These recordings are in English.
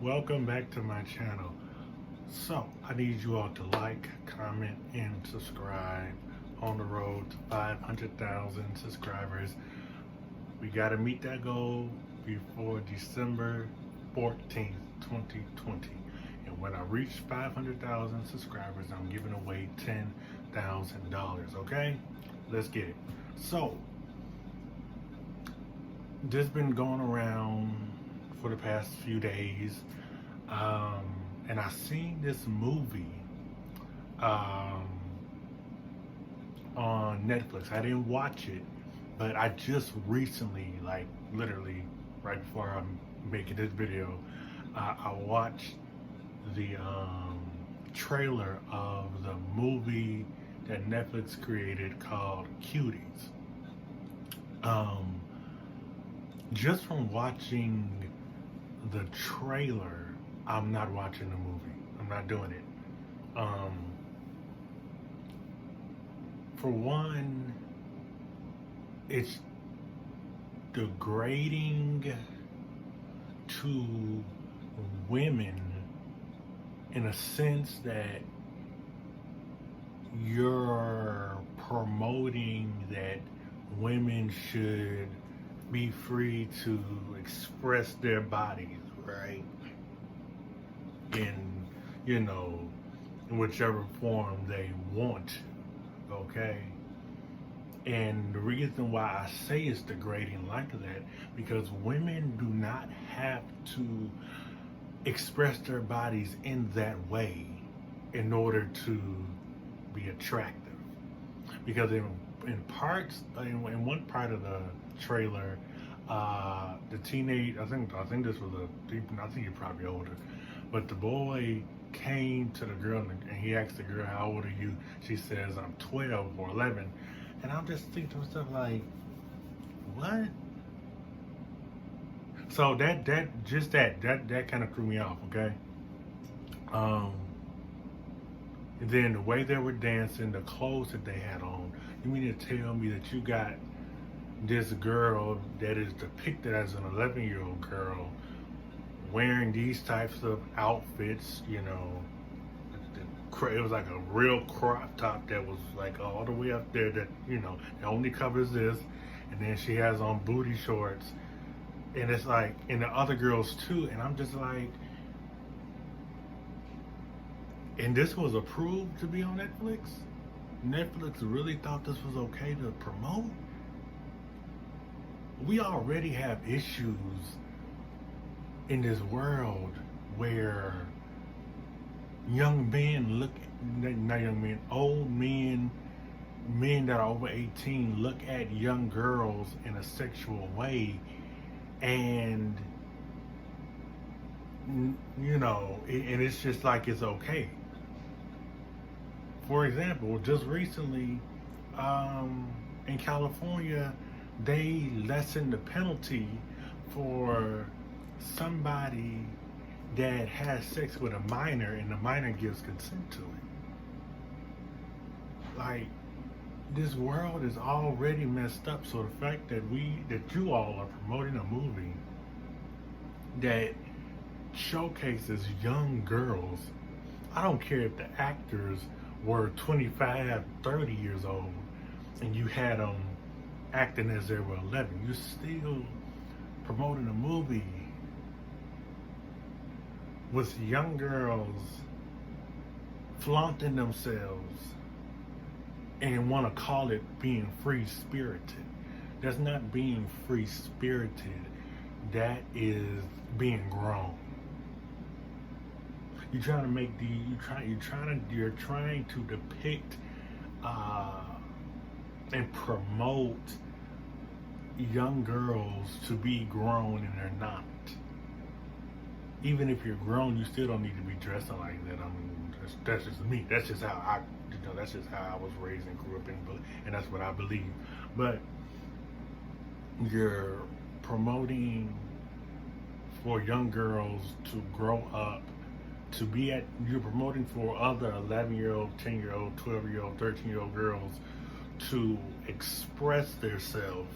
Welcome back to my channel. So, I need you all to like, comment, and subscribe on the road to 500,000 subscribers. We got to meet that goal before December 14th, 2020. And when I reach 500,000 subscribers, I'm giving away $10,000, okay? Let's get it. So, this been going around for the past few days, and I seen this movie on Netflix. I didn't watch it, but I just recently, like literally right before I'm making this video, I watched the trailer of the movie that Netflix created called CUTIES. Just from watching the trailer, I'm not watching the movie. I'm not doing it. For one, it's degrading to women in a sense that you're promoting that women should be free to express their bodies, right? In, in whichever form they want, okay? And the reason why I say it's degrading like that, because women do not have to express their bodies in that way in order to be attractive. Because in one part of the trailer, the teenage, I think this was I think you're probably older, but the boy came to the girl and he asked the girl, "How old are you?" She says, "I'm 12 or 11." And I'm just thinking to myself, like, what? So that kind of threw me off, okay? And then the way they were dancing, the clothes that they had on. You mean to tell me that you got this girl that is depicted as an 11-year-old girl wearing these types of outfits, it was like a real crop top that was like all the way up there that, it only covers this, and then she has on booty shorts, and it's like, and the other girls too, and I'm just like, and this was approved to be on Netflix? Netflix really thought this was okay to promote? We already have issues in this world where young men not young men, old men, men that are over 18 look at young girls in a sexual way, and and it's just like it's okay. For example, just recently, in California, they lessened the penalty for somebody that has sex with a minor and the minor gives consent to it. Like, this world is already messed up, so the fact that you all are promoting a movie that showcases young girls, I don't care if the actors were 25, 30 years old, and you had them acting as they were 11, you're still promoting a movie with young girls flaunting themselves and want to call it being free-spirited. That's not being free-spirited. That is being grown. You're trying to depict and promote young girls to be grown, and they're not. Even if you're grown, you still don't need to be dressing like that. I mean, that's just me. That's just how that's just how I was raised and grew up and that's what I believe. But you're promoting for young girls to grow up, you're promoting for other 11-year-old, 10-year-old, 12-year-old, 13-year-old girls to express themselves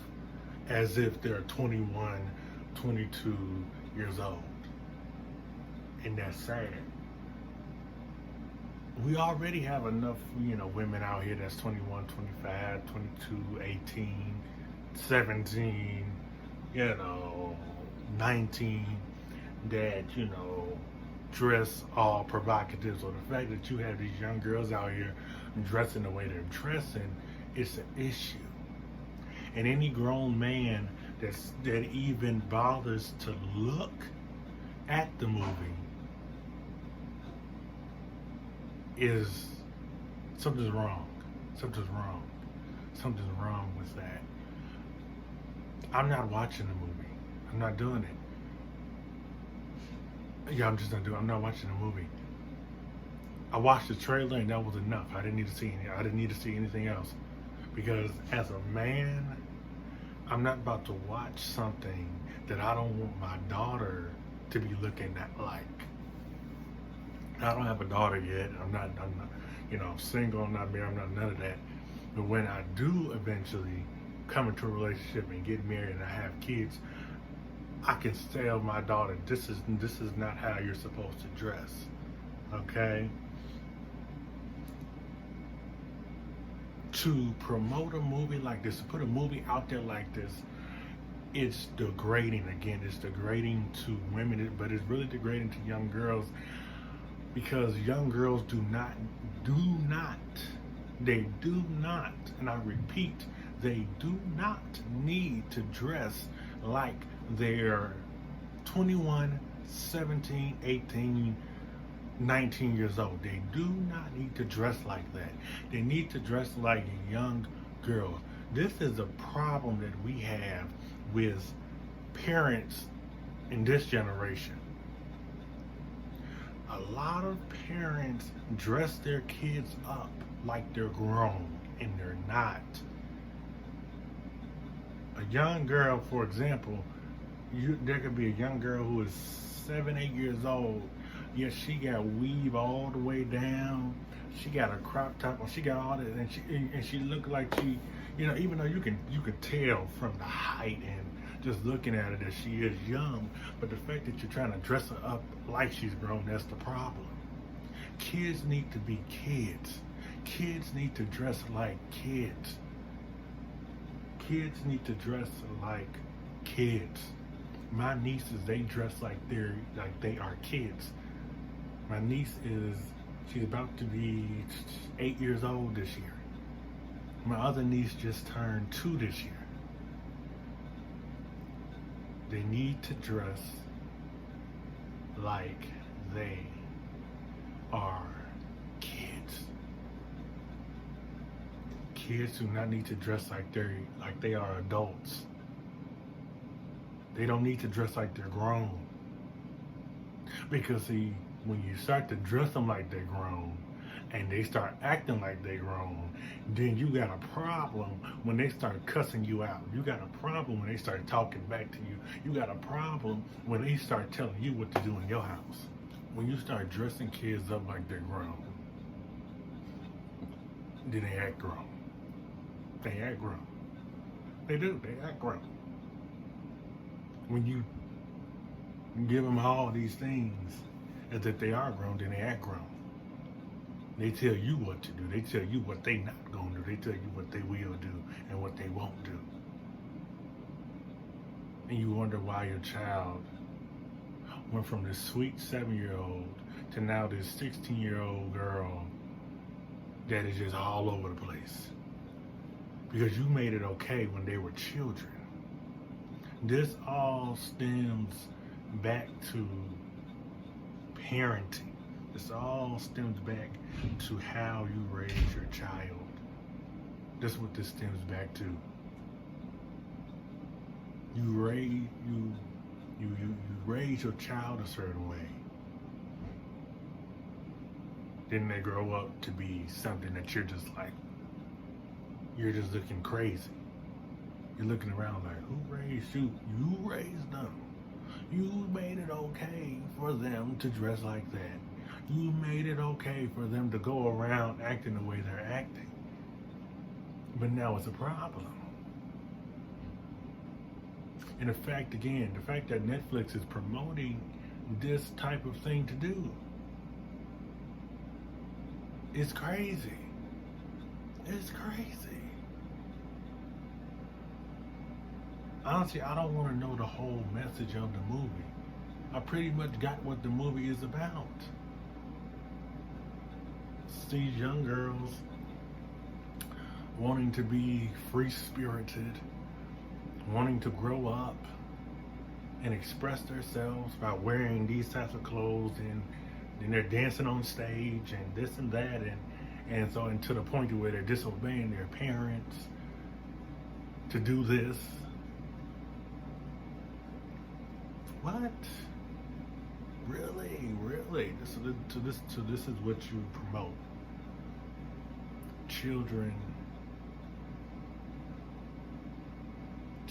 as if they're 21, 22 years old. And that's sad. We already have enough, women out here that's 21, 25, 22, 18, 17, 19, that, dress all provocative. So the fact that you have these young girls out here dressing the way they're dressing, it's an issue. And any grown man that even bothers to look at the movie is something's wrong. Something's wrong. Something's wrong with that. I'm not watching the movie. I'm not doing it. Yeah, I'm not watching the movie. I watched the trailer and that was enough. I didn't need to see anything else. Because as a man, I'm not about to watch something that I don't want my daughter to be looking at like. I don't have a daughter yet. I'm not, I'm single, I'm not married, I'm not none of that. But when I do eventually come into a relationship and get married and I have kids, I can tell my daughter, this is not how you're supposed to dress. Okay? To promote a movie like this, to put a movie out there like this, it's degrading. Again, it's degrading to women, but it's really degrading to young girls, because young girls do not, and I repeat, they do not need to dress like they're 21, 17, 18, 19 years old. They do not need to dress like that. They need to dress like young girls. This is a problem that we have with parents in this generation. A lot of parents dress their kids up like they're grown, and they're not. A young girl, for example, there could be a young girl who is 7, 8 years old. Yes, she got weave all the way down. She got a crop top on. She got all that, and she looked like she, even though you can tell from the height and just looking at her that she is young, but the fact that you're trying to dress her up like she's grown, that's the problem. Kids need to be kids. Kids need to dress like kids. Kids need to dress like kids. My nieces, they dress like they are kids. My niece she's about to be 8 years old this year. My other niece just turned 2 this year. They need to dress like they are kids. Kids do not need to dress like they are adults. They don't need to dress like they're grown. Because see, when you start to dress them like they're grown and they start acting like they're grown, then you got a problem when they start cussing you out. You got a problem when they start talking back to you. You got a problem when they start telling you what to do in your house. When you start dressing kids up like they're grown, then they act grown. They act grown. They do. They act grown. When you give them all these things as if they are grown, then they act grown. They tell you what to do. They tell you what they not going to do. They tell you what they will do and what they won't do. And you wonder why your child went from this sweet 7-year-old to now this 16-year-old girl that is just all over the place. Because you made it okay when they were children. This all stems back to parenting. This all stems back to how you raise your child. That's what this stems back to. You raise your child a certain way. Then they grow up to be something that you're just looking crazy. You're looking around like, who raised you? You raised them. You made it okay for them to dress like that. You made it okay for them to go around acting the way they're acting. But now it's a problem. And the fact that Netflix is promoting this type of thing to do. It's crazy. It's crazy. Honestly, I don't want to know the whole message of the movie. I pretty much got what the movie is about. It's these young girls wanting to be free-spirited, wanting to grow up and express themselves by wearing these types of clothes, and they're dancing on stage and this and that, and so, and to the point where they're disobeying their parents to do this. What? Really? This is what you promote? Children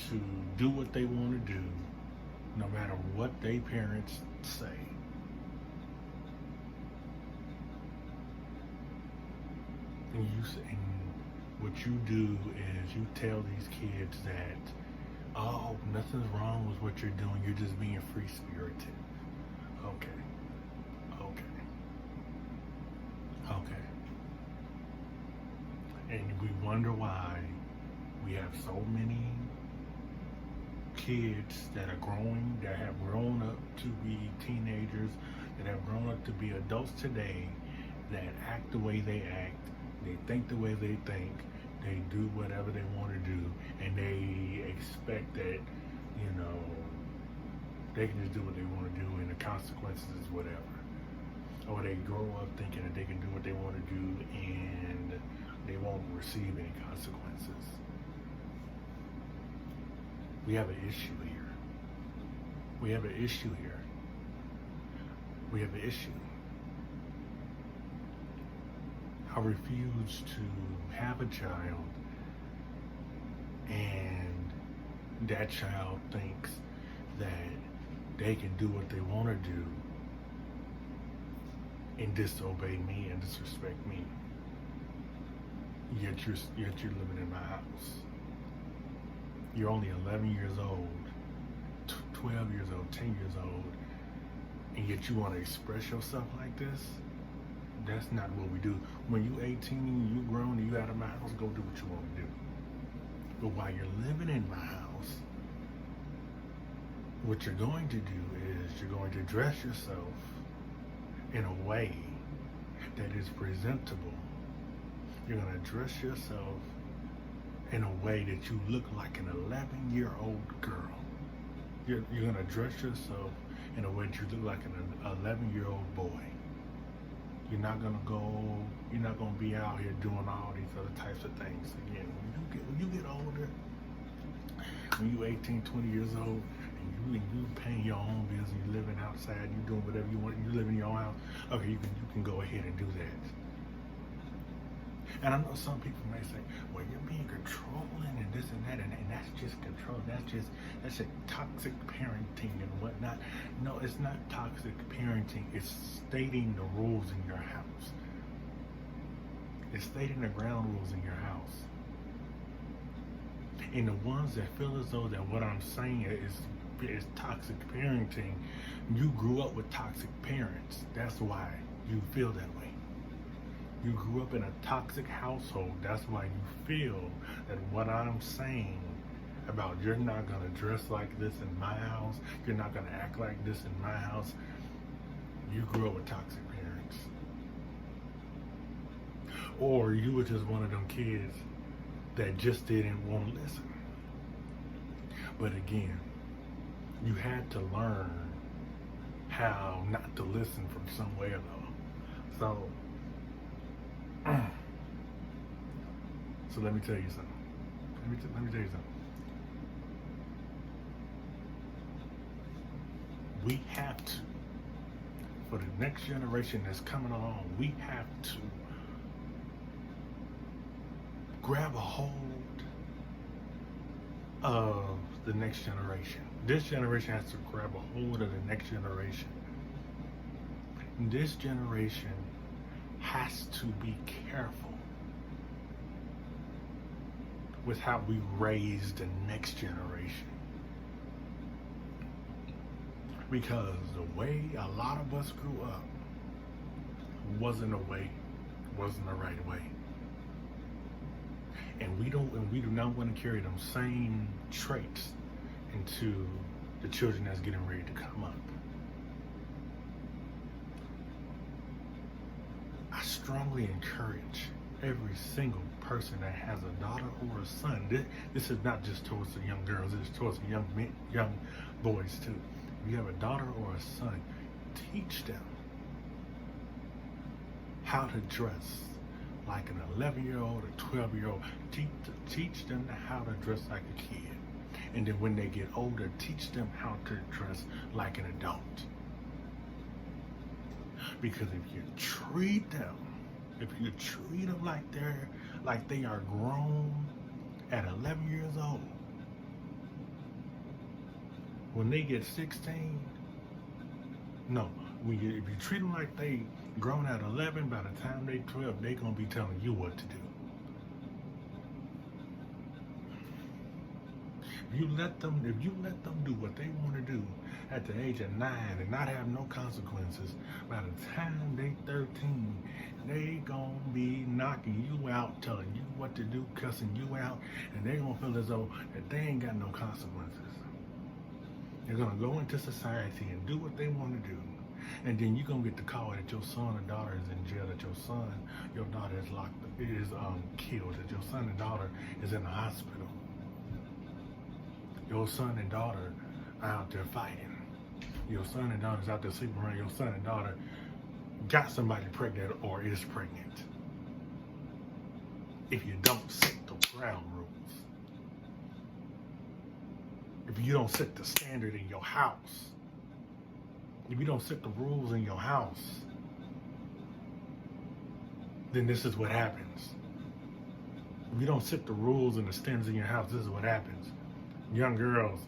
to do what they want to do, no matter what their parents say. And what you do is you tell these kids that, oh, nothing's wrong with what you're doing, you're just being free-spirited. Okay. And we wonder why we have so many kids that are growing, that have grown up to be teenagers, that have grown up to be adults today, that act the way they act, they think the way they think, they do whatever they want to do, and they expect that, they can just do what they want to do and the consequences is whatever. Or they grow up thinking that they can do what they want to do and they won't receive any consequences. We have an issue here. We have an issue. I refuse to have a child and that child thinks that they can do what they want to do and disobey me and disrespect me. Yet you're living in my house. You're only 11 years old, 12 years old, 10 years old, and yet you want to express yourself like this? That's not what we do. When you 18, you grown, and you out of my house, go do what you want to do. But while you're living in my house, what you're going to do is you're going to dress yourself in a way that is presentable. You're going to dress yourself in a way that you look like an 11-year-old girl. You're going to dress yourself in a way that you look like an 11-year-old boy. You're not going to be out here doing all these other types of things. Again, when you get older, when you're 18, 20 years old, and you paying your own bills, and you're living outside, you're doing whatever you want, you live in your own house, okay, you can go ahead and do that. And I know some people may say, well, you're being controlling and this and that, and that's just control. That's just toxic parenting and whatnot. No, it's not toxic parenting. It's stating the rules in your house. It's stating the ground rules in your house. And the ones that feel as though that what I'm saying is toxic parenting, you grew up with toxic parents. That's why you feel that way. You grew up in a toxic household. That's why you feel that what I'm saying about you're not going to dress like this in my house, you're not going to act like this in my house, you grew up with toxic parents. Or you were just one of them kids that just didn't want to listen. But again, you had to learn how not to listen from somewhere though. So let me tell you something. Let me tell you something. We have to, for the next generation that's coming along, we have to grab a hold of the next generation. This generation has to grab a hold of the next generation. This generation has to be careful with how we raise the next generation. Because the way a lot of us grew up wasn't the right way. And we do not want to carry them same traits into the children that's getting ready to come up. I strongly encourage every single person that has a daughter or a son. This is not just towards the young girls, it's towards the young boys too. If you have a daughter or a son, teach them how to dress like an 11-year-old or 12-year-old. Teach them how to dress like a kid. And then when they get older, teach them how to dress like an adult. Because if you treat them like they are grown at 11 years old, when they get 16, if you treat them like they grown at 11, by the time they 12, they gonna be telling you what to do. If you let them do what they want to do at the age of 9 and not have no consequences, by the time they 13, they gonna be knocking you out, telling you what to do, cussing you out, and they gonna feel as though that they ain't got no consequences. They're gonna go into society and do what they want to do. And then you're gonna get the call that your son or daughter is in jail, that your daughter is killed, that your son and daughter is in the hospital. Your son and daughter are out there fighting. Your son and daughter's out there sleeping around. Your son and daughter got somebody pregnant or is pregnant. If you don't set the ground rules, if you don't set the standard in your house, if you don't set the rules in your house, then this is what happens. If you don't set the rules and the standards in your house, this is what happens. Young girls,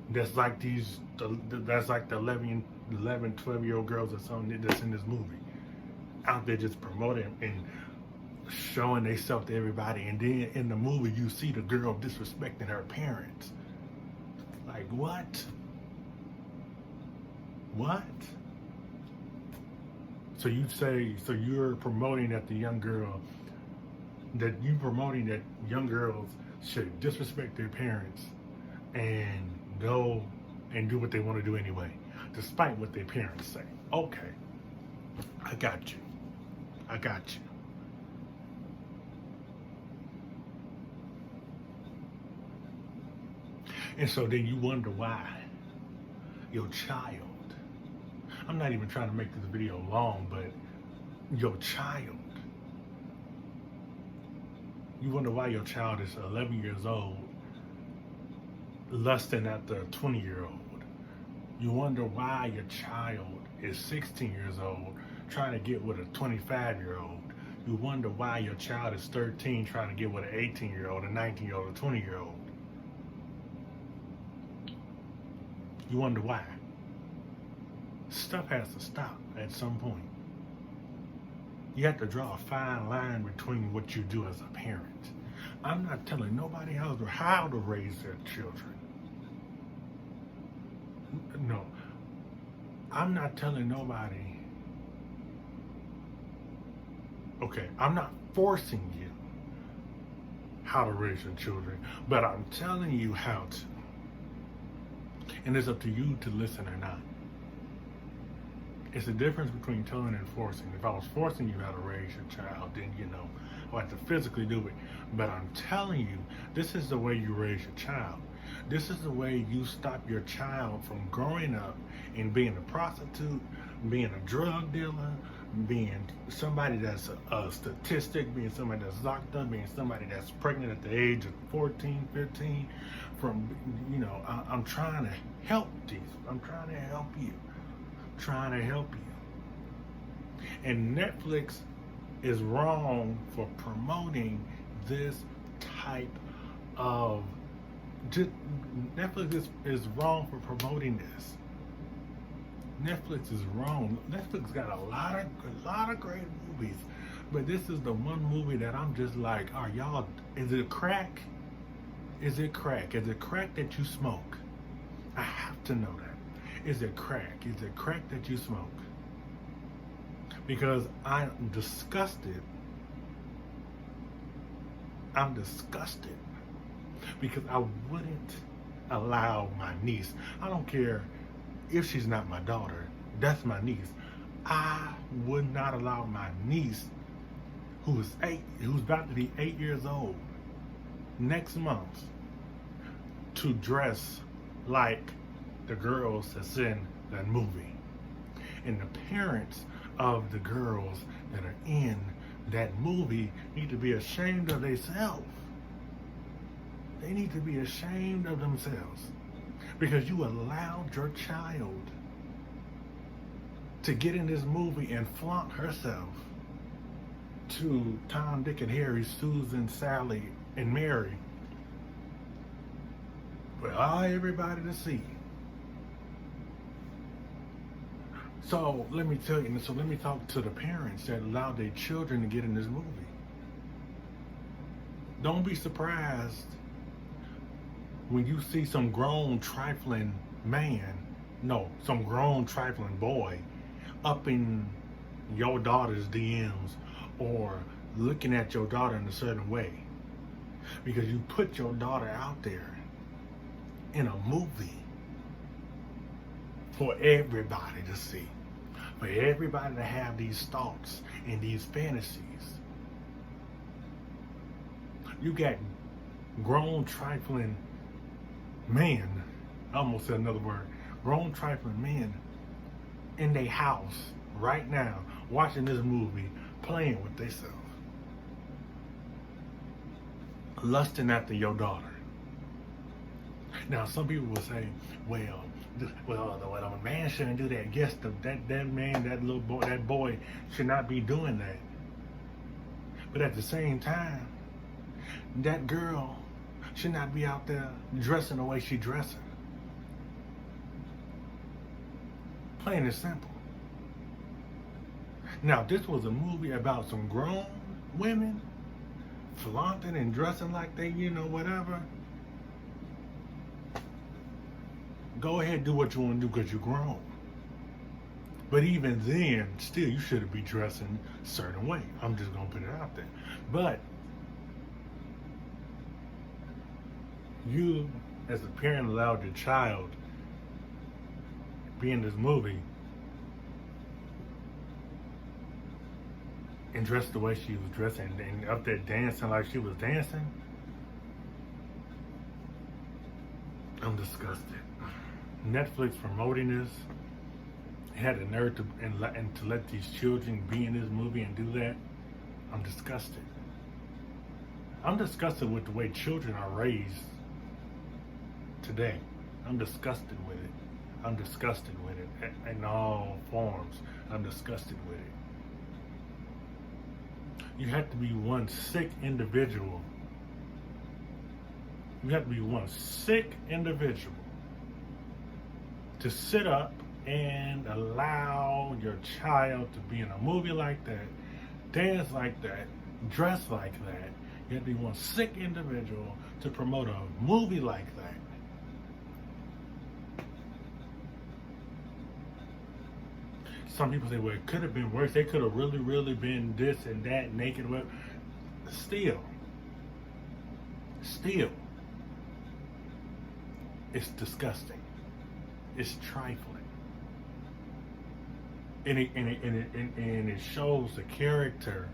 that's like the 11, 12-year-old girls that's in this movie, out there just promoting and showing themselves to everybody. And then in the movie, you see the girl disrespecting her parents. Like, what? What? So you're promoting that young girls should disrespect their parents and go and do what they want to do anyway, despite what their parents say. Okay, I got you. And so then you wonder why your child, I'm not even trying to make this video long, but your child, you wonder why your child is 11 years old lusting at the 20-year-old. You wonder why your child is 16 years old trying to get with a 25-year-old. You wonder why your child is 13 trying to get with an 18-year-old, a 19-year-old, a 20-year-old. You wonder why. Stuff has to stop at some point. You have to draw a fine line between what you do as a parent. I'm not telling nobody else how to raise their children. No. I'm not telling nobody. Okay, I'm not forcing you how to raise your children, but I'm telling you how to. And it's up to you to listen or not. It's the difference between telling and forcing. If I was forcing you how to raise your child, then I have to physically do it. But I'm telling you, this is the way you raise your child. This is the way you stop your child from growing up and being a prostitute, being a drug dealer, being somebody that's a statistic, being somebody that's locked up, being somebody that's pregnant at the age of 14, 15. I'm trying to help you. And Netflix is wrong for promoting this type of. Netflix is wrong for promoting this. Netflix is wrong. Netflix got a lot of great movies, but this is the one movie that I'm just like, is it crack? Is it crack? Is it crack that you smoke? I have to know that. Is it crack? Is it crack that you smoke? Because I'm disgusted. I'm disgusted because I wouldn't allow my niece, I don't care if she's not my daughter, that's my niece. I would not allow my niece, who's about to be 8 years old next month, to dress like the girls that's in that movie. And the parents of the girls that are in that movie need to be ashamed of themselves. They need to be ashamed of themselves because you allowed your child to get in this movie and flaunt herself to Tom, Dick, and Harry, Susan, Sally, and Mary for everybody to see. So let me tell you, let me talk to the parents that allowed their children to get in this movie. Don't be surprised when you see some grown trifling some grown trifling boy up in your daughter's DMs or looking at your daughter in a certain way because you put your daughter out there in a movie for everybody to see, for everybody to have these thoughts and these fantasies. You got grown trifling men, I almost said another word, grown trifling men in their house right now watching this movie, playing with themselves, lusting after your daughter. Now some people will say, well, a man shouldn't do that. Yes, that man, that little boy, that boy should not be doing that. But at the same time, that girl should not be out there dressing the way she's dressing. Plain and simple. Now, this was a movie about some grown women flaunting and dressing like they, whatever. Go ahead, do what you want to do because you're grown. But even then, still, you shouldn't be dressing a certain way. I'm just going to put it out there. But you, as a parent, allowed your child to be in this movie and dress the way she was dressing and up there dancing like she was dancing. I'm disgusted. Netflix promoting this had the nerve to let these children be in this movie and do that. I'm disgusted. I'm disgusted with the way children are raised today. I'm disgusted with it. I'm disgusted with it in all forms. I'm disgusted with it. You have to be one sick individual. You have to be one sick individual to sit up and allow your child to be in a movie like that, dance like that, dress like that. You have to be one sick individual to promote a movie like that. Some people say, well, it could have been worse. They could have really been this and that, naked. Well, still, it's disgusting. It's trifling. And it shows the character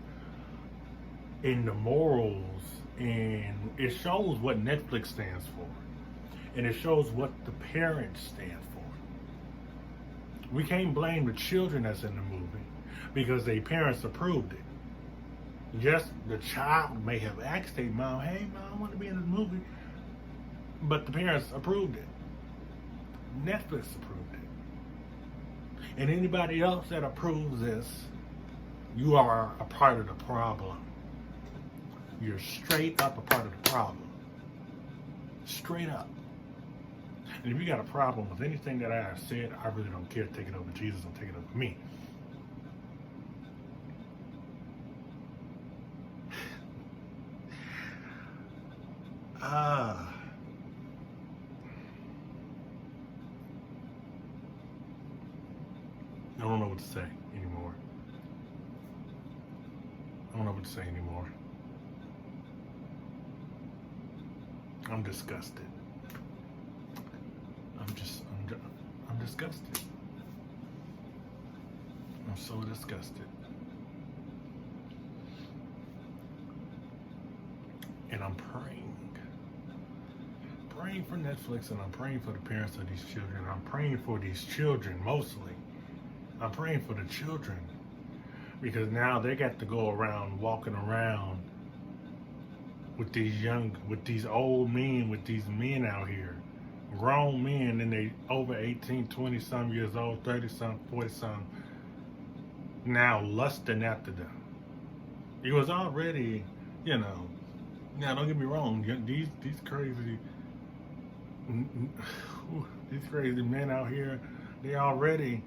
and the morals, and it shows what Netflix stands for. And it shows what the parents stand for. We can't blame the children that's in the movie because their parents approved it. Yes, the child may have asked their mom, hey mom, I want to be in this movie. But the parents approved it. Netflix approved it. And anybody else that approves this, you are a part of the problem. You're straight up a part of the problem. Straight up. And if you got a problem with anything that I have said, I really don't care. Take it over Jesus and take it over me. I don't know what to say anymore. I don't know what to say anymore. I'm disgusted. I'm disgusted. I'm so disgusted. And I'm praying for Netflix, and I'm praying for the parents of these children. I'm praying for these children mostly. I'm praying for the children, because now they got to go around walking around with these old men, with these men out here, grown men, and they over 18, 20 some years old, 30 some, 40 some, now lusting after them. It was already, now don't get me wrong, these crazy men out here, they already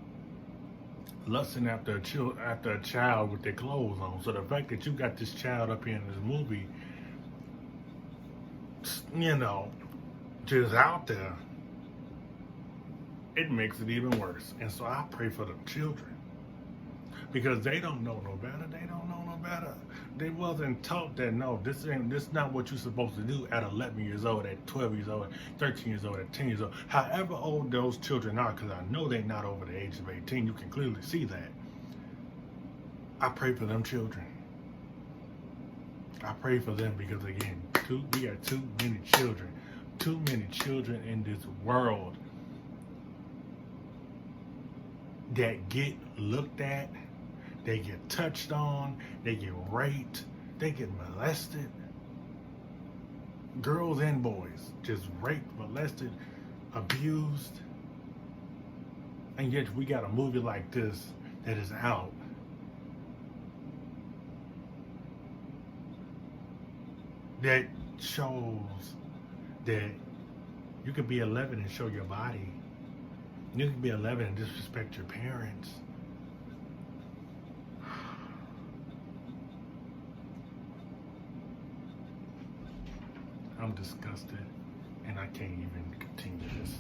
lusting after a child with their clothes on. So the fact that you got this child up here in this movie, just out there, it makes it even worse. And so I pray for the children, because they don't know no better. They don't know no better. They wasn't taught that, no, this not what you're supposed to do at 11 years old, at 12 years old, at 13 years old, at 10 years old, however old those children are, because I know they're not over the age of 18. You can clearly see that. I pray for them children. I pray for them, because again, we got too many children in this world that get looked at, they get touched on, they get raped, they get molested. Girls and boys just raped, molested, abused. And yet we got a movie like this that is out. That shows that you can be 11 and show your body. You can be 11 and disrespect your parents. I'm disgusted, and I can't even continue this.